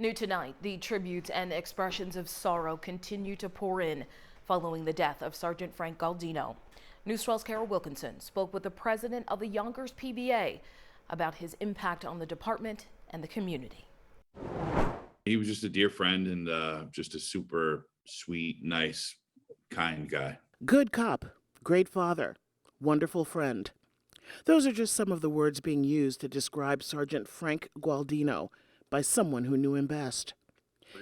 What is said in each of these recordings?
New tonight, the tributes and expressions of sorrow continue to pour in following the death of Sergeant Frank Gualdino. News 12's Carol Wilkinson spoke with the president of the Yonkers PBA about his impact on the department and the community. He was just a dear friend and just a super sweet, nice, kind guy. Good cop, great father, wonderful friend. Those are just some of the words being used to describe Sergeant Frank Gualdino by someone who knew him best.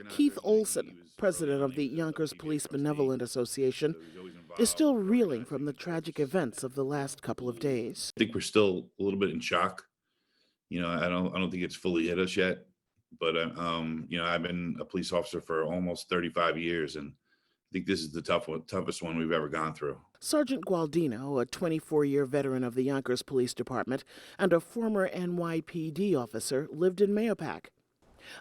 Keith Olson, president of the Yonkers Police Benevolent Association, is still reeling from the tragic events of the last couple of days. I think we're still a little bit in shock. You know, I don't think it's fully hit us yet, but you know, I've been a police officer for almost 35 years, and I think this is the toughest one we've ever gone through. Sergeant Gualdino, a 24-year veteran of the Yonkers Police Department and a former NYPD officer, lived in Mahopac.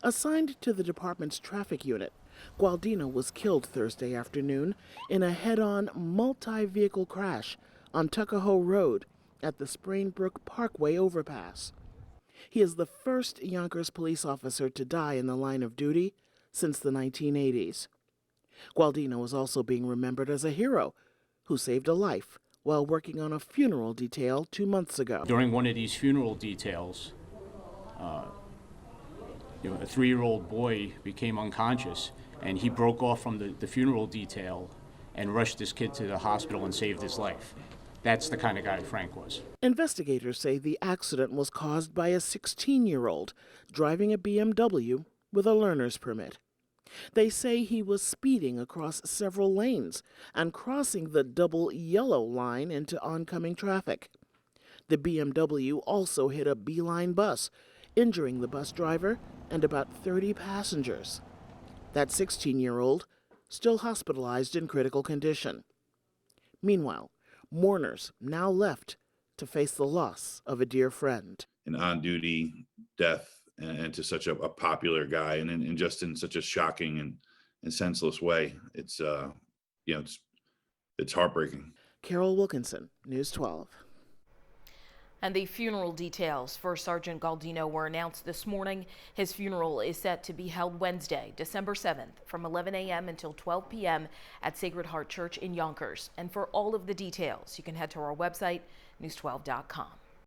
Assigned to the department's traffic unit, Gualdino was killed Thursday afternoon in a head-on multi-vehicle crash on Tuckahoe Road at the Sprainbrook Parkway overpass. He is the first Yonkers police officer to die in the line of duty since the 1980s. Gualdino is also being remembered as a hero who saved a life while working on a funeral detail 2 months ago. During one of these funeral details, a 3-year-old boy became unconscious, and he broke off from the funeral detail and rushed this kid to the hospital and saved his life. That's the kind of guy Frank was. Investigators say the accident was caused by a 16-year-old driving a BMW with a learner's permit. They say he was speeding across several lanes and crossing the double yellow line into oncoming traffic. The BMW also hit a B-line bus, injuring the bus driver and about 30 passengers. That 16-year-old still hospitalized in critical condition. Meanwhile, mourners now left to face the loss of a dear friend. An on-duty death, and to such a popular guy, and just in such a shocking and senseless way. It's it's heartbreaking. Carol Wilkinson, News 12. And the funeral details for Sergeant Gualdino were announced this morning. His funeral is set to be held Wednesday, December 7th, from 11 a.m. until 12 p.m. at Sacred Heart Church in Yonkers. And for all of the details, you can head to our website, news12.com.